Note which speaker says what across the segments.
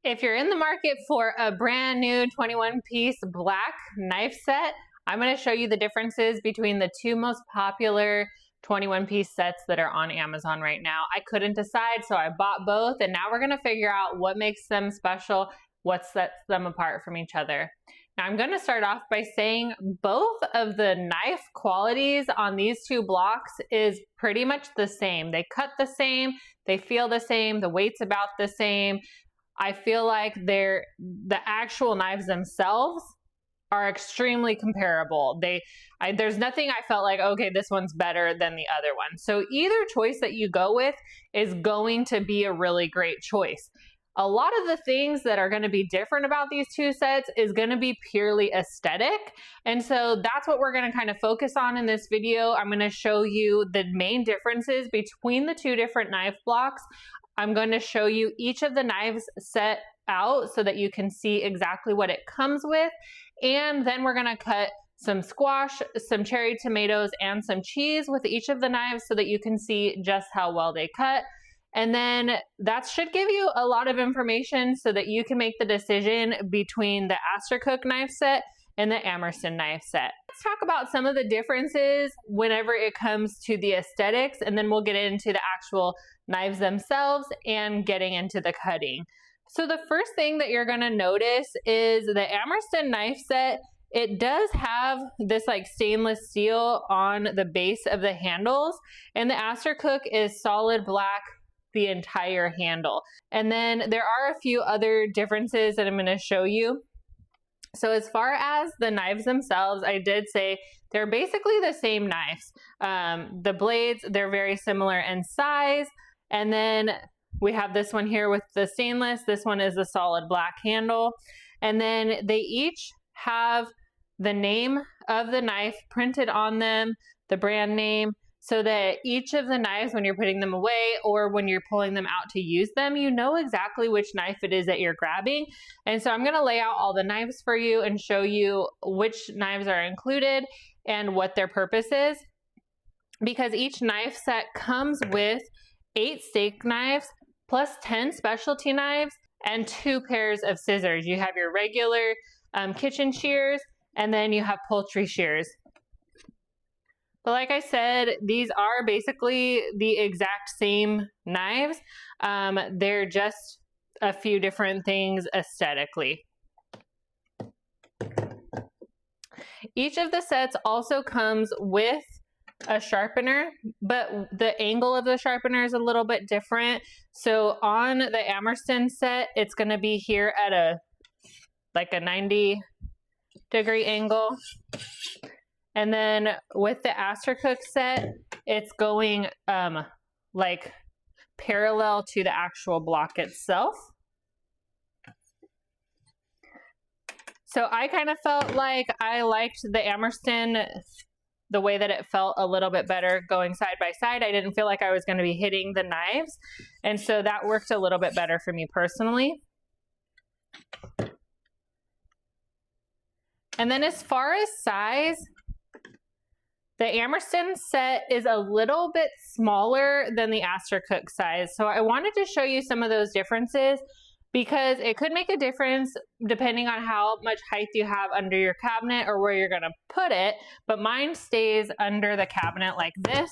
Speaker 1: If you're in the market for a brand new 21-piece black knife set, I'm going to show you the differences between the two most popular 21-piece sets that are on Amazon right now. I couldn't decide, so I bought both, and now we're going to figure out what makes them special, what sets them apart from each other. Now I'm going to start off by saying both of the knife qualities on these two blocks is pretty much the same. They cut the same, they feel the same, the weight's about the same. I feel like the actual knives themselves are extremely comparable. There's nothing I felt like, okay, this one's better than the other one. So either choice that you go with is going to be a really great choice. A lot of the things that are going to be different about these two sets is going to be purely aesthetic. And so that's what we're going to kind of focus on in this video. I'm going to show you the main differences between the two different knife blocks. I'm going to show you each of the knives set out so that you can see exactly what it comes with. And then we're going to cut some squash, some cherry tomatoes, and some cheese with each of the knives so that you can see just how well they cut. And then that should give you a lot of information so that you can make the decision between the Astercook knife set and the Amorston knife set. Let's talk about some of the differences whenever it comes to the aesthetics, and then we'll get into the actual knives themselves and getting into the cutting. So the first thing that you're going to notice is the Amorston knife set. It does have this like stainless steel on the base of the handles, and the Astercook is solid black the entire handle. And then there are a few other differences that I'm going to show you. So as far as the knives themselves, I did say they're basically the same knives. The blades, they're very similar in size. And then we have this one here with the stainless. This one is a solid black handle. And then they each have the name of the knife printed on them, the brand name, so that each of the knives, when you're putting them away or when you're pulling them out to use them, you know exactly which knife it is that you're grabbing. And so I'm going to lay out all the knives for you and show you which knives are included and what their purpose is. Because each knife set comes with 8 steak knives plus 10 specialty knives and 2 pairs of scissors. You have your regular kitchen shears, and then you have poultry shears. But like I said, these are basically the exact same knives. They're just a few different things aesthetically. Each of the sets also comes with a sharpener, but the angle of the sharpener is a little bit different. So on the Amorston set, it's going to be here at a 90-degree angle. And then with the Astercook set, it's going like parallel to the actual block itself. So I kind of felt like I liked the Amorston, the way that it felt a little bit better going side by side. I didn't feel like I was going to be hitting the knives. And so that worked a little bit better for me personally. And then as far as size, the Amorston set is a little bit smaller than the Astercook size. So I wanted to show you some of those differences because it could make a difference depending on how much height you have under your cabinet or where you're going to put it. But mine stays under the cabinet like this.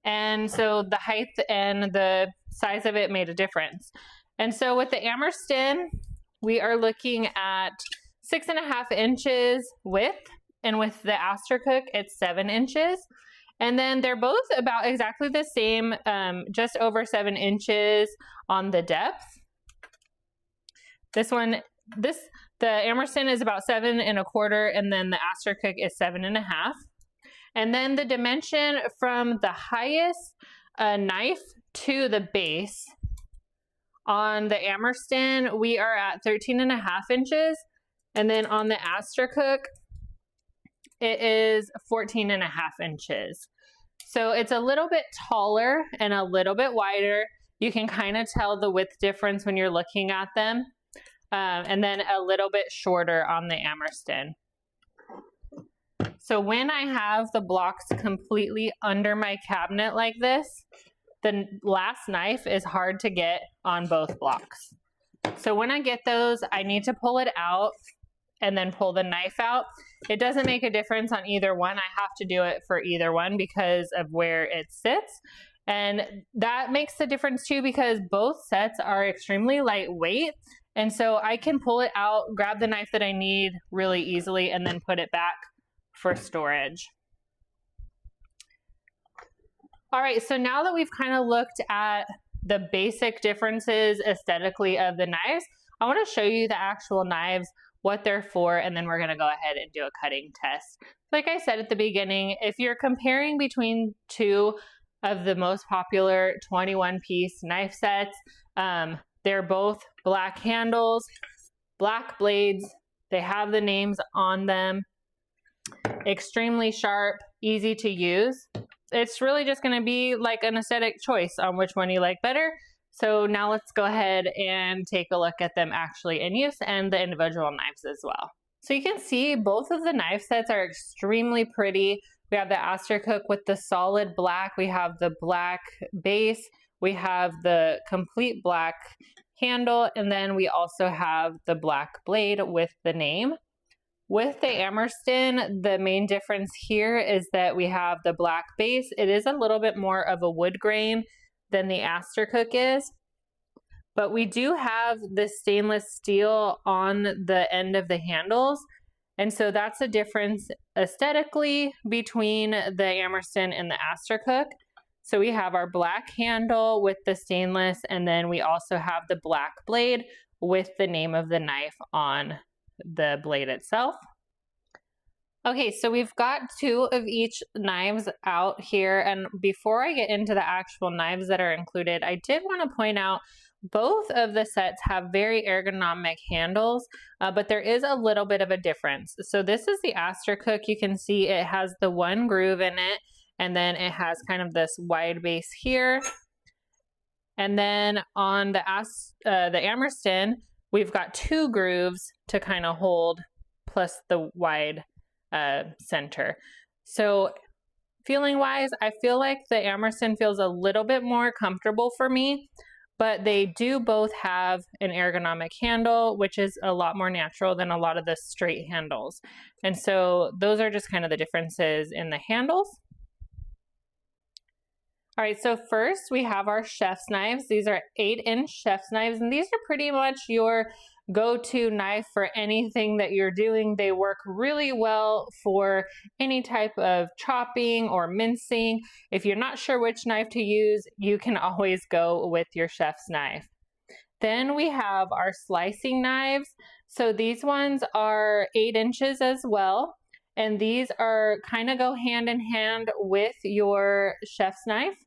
Speaker 1: And so the height and the size of it made a difference. And so with the Amorston, we are looking at 6.5 inches width. And with the Astercook, it's 7 inches. And then they're both about exactly the same, just over 7 inches on the depth. The Amorston is about 7.25, and then the Astercook is 7.5. And then the dimension from the highest knife to the base on the Amorston, we are at 13.5 inches. And then on the Astercook, it is 14.5 inches. So it's a little bit taller and a little bit wider. You can kind of tell the width difference when you're looking at them. And then a little bit shorter on the Amorston. So when I have the blocks completely under my cabinet like this, the last knife is hard to get on both blocks. So when I get those, I need to pull it out and then pull the knife out. It doesn't make a difference on either one. I have to do it for either one because of where it sits. And that makes a difference too, because both sets are extremely lightweight. And so I can pull it out, grab the knife that I need really easily, and then put it back for storage. All right, so now that we've kind of looked at the basic differences aesthetically of the knives, I want to show you the actual knives, what they're for, and then we're going to go ahead and do a cutting test. Like I said at the beginning, if you're comparing between two of the most popular 21-piece knife sets, they're both black handles, black blades. They have the names on them, extremely sharp, easy to use. It's really just going to be like an aesthetic choice on which one you like better. So now let's go ahead and take a look at them actually in use and the individual knives as well. So you can see both of the knife sets are extremely pretty. We have the Astercook with the solid black. We have the black base. We have the complete black handle. And then we also have the black blade with the name. With the Amorston, the main difference here is that we have the black base. It is a little bit more of a wood grain than the Astercook is, but we do have the stainless steel on the end of the handles. And so that's a difference aesthetically between the Amorston and the Astercook. So we have our black handle with the stainless, and then we also have the black blade with the name of the knife on the blade itself. Okay, so we've got two of each knives out here, and before I get into the actual knives that are included, I did want to point out both of the sets have very ergonomic handles, but there is a little bit of a difference. So this is the Astercook. You can see it has the one groove in it, and then it has kind of this wide base here. And then on the Amorston, we've got two grooves to kind of hold, plus the wide center. So feeling wise, I feel like the Amorston feels a little bit more comfortable for me, but they do both have an ergonomic handle, which is a lot more natural than a lot of the straight handles. And so those are just kind of the differences in the handles. All right, so first we have our chef's knives. These are 8-inch chef's knives, and these are pretty much your go-to knife for anything that you're doing. They work really well for any type of chopping or mincing. If you're not sure which knife to use, you can always go with your chef's knife. Then we have our slicing knives. So these ones are 8 inches as well. And these are kind of go hand in hand with your chef's knife.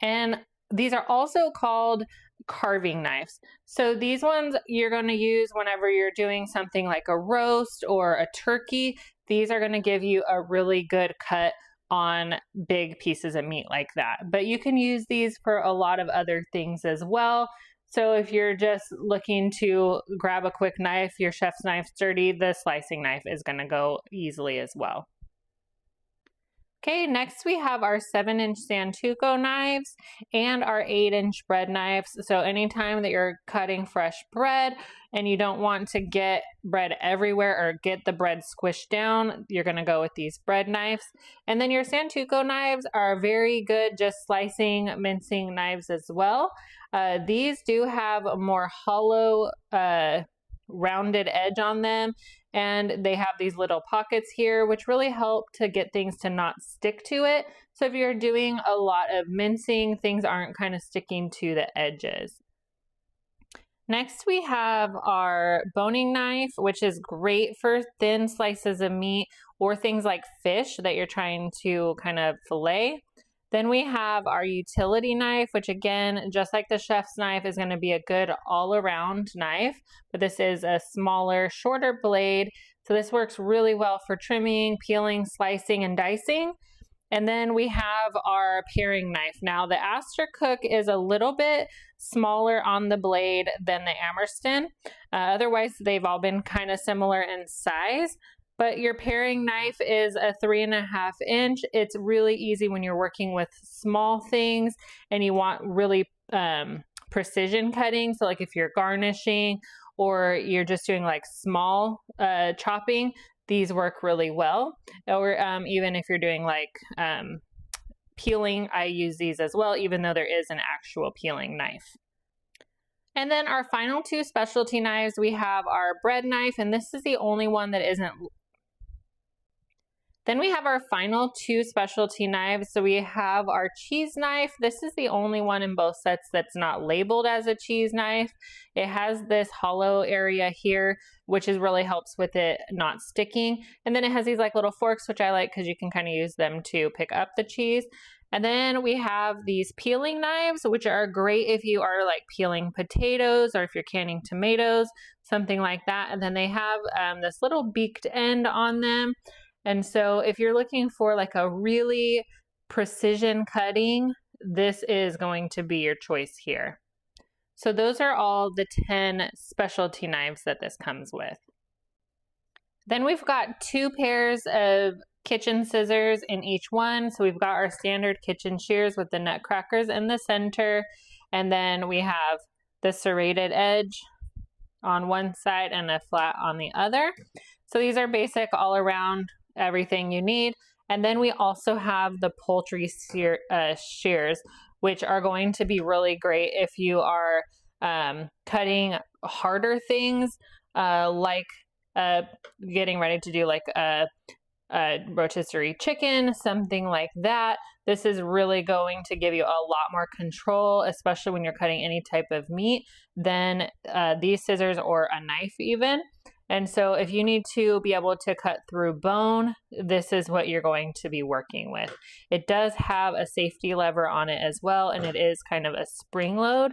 Speaker 1: And these are also called carving knives. So these ones you're going to use whenever you're doing something like a roast or a turkey. These are going to give you a really good cut on big pieces of meat like that. But you can use these for a lot of other things as well. So if you're just looking to grab a quick knife, your chef's knife's dirty, the slicing knife is going to go easily as well. Okay, next we have our 7-inch Astercook knives and our 8-inch bread knives. So anytime that you're cutting fresh bread and you don't want to get bread everywhere or get the bread squished down, you're going to go with these bread knives. And then your Astercook knives are very good just slicing, mincing knives as well. These do have a more hollow, rounded edge on them, and they have these little pockets here which really help to get things to not stick to it. So if you're doing a lot of mincing, things aren't kind of sticking to the edges. Next we have our boning knife, which is great for thin slices of meat or things like fish that you're trying to kind of fillet. Then we have our utility knife, which again, just like the chef's knife, is going to be a good all-around knife, but this is a smaller, shorter blade. So this works really well for trimming, peeling, slicing, and dicing. And then we have our paring knife. Now the Astercook is a little bit smaller on the blade than the Amorston. Otherwise, they've all been kind of similar in size. But your paring knife is a 3.5 inch. It's really easy when you're working with small things and you want really precision cutting. So like if you're garnishing or you're just doing like small chopping, these work really well. Or even if you're doing like peeling, I use these as well, even though there is an actual peeling knife. And then our final two specialty knives, we have our bread knife, and this is the only one that isn't. Then we have our final two specialty knives. So we have our cheese knife. This is the only one in both sets that's not labeled as a cheese knife. It has this hollow area here, which really helps with it not sticking. And then it has these like little forks, which I like because you can kind of use them to pick up the cheese. And then we have these peeling knives, which are great if you are like peeling potatoes or if you're canning tomatoes, something like that. And then they have this little beaked end on them. And so if you're looking for like a really precision cutting, this is going to be your choice here. So those are all the 10 specialty knives that this comes with. Then we've got 2 pairs of kitchen scissors in each one. So we've got our standard kitchen shears with the nutcrackers in the center. And then we have the serrated edge on one side and a flat on the other. So these are basic all around everything you need. And then we also have the poultry shears, which are going to be really great if you are cutting harder things, like getting ready to do like a rotisserie chicken, something like that. This is really going to give you a lot more control, especially when you're cutting any type of meat, than these scissors or a knife even. And so if you need to be able to cut through bone, this is what you're going to be working with. It does have a safety lever on it as well, and it is kind of a spring load.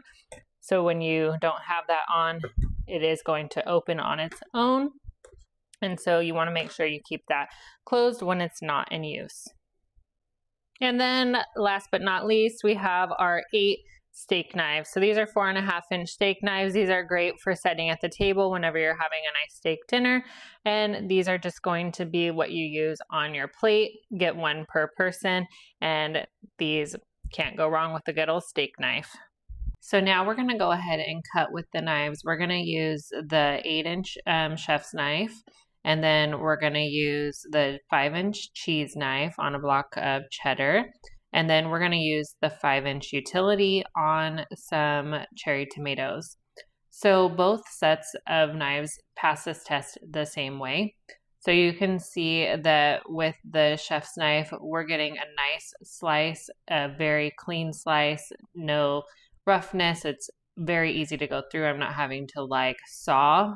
Speaker 1: So when you don't have that on, it is going to open on its own. And so you want to make sure you keep that closed when it's not in use. And then last but not least, we have our 8 steak knives. So these are 4.5-inch steak knives. These are great for setting at the table whenever you're having a nice steak dinner. And these are just going to be what you use on your plate. Get 1 per person. And these can't go wrong with a good old steak knife. So now we're going to go ahead and cut with the knives. We're going to use the 8-inch chef's knife. And then we're going to use the 5-inch cheese knife on a block of cheddar. And then we're going to use the 5-inch utility on some cherry tomatoes. So both sets of knives pass this test the same way. So you can see that with the chef's knife, we're getting a nice slice, a very clean slice, no roughness. It's very easy to go through. I'm not having to like saw.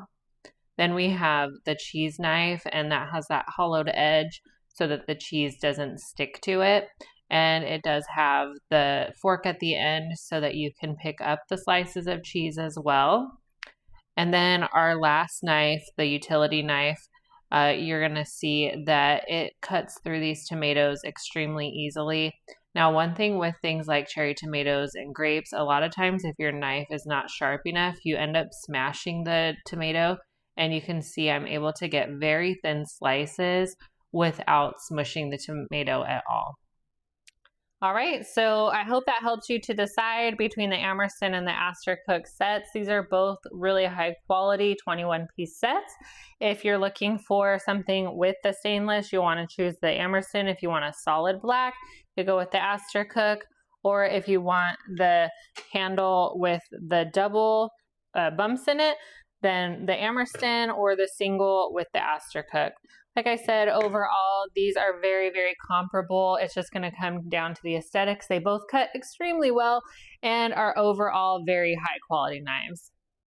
Speaker 1: Then we have the cheese knife, and that has that hollowed edge so that the cheese doesn't stick to it. And it does have the fork at the end so that you can pick up the slices of cheese as well. And then our last knife, the utility knife, you're going to see that it cuts through these tomatoes extremely easily. Now, one thing with things like cherry tomatoes and grapes, a lot of times if your knife is not sharp enough, you end up smashing the tomato. And you can see I'm able to get very thin slices without smushing the tomato at all. All right, so I hope that helps you to decide between the Amorston and the Astercook sets. These are both really high quality 21-piece sets. If you're looking for something with the stainless, you'll want to choose the Amorston. If you want a solid black, you go with the Astercook. Or if you want the handle with the double bumps in it, then the Amorston, or the single with the Astercook. Like I said, overall, these are very, very comparable. It's just going to come down to the aesthetics. They both cut extremely well and are overall very high quality knives.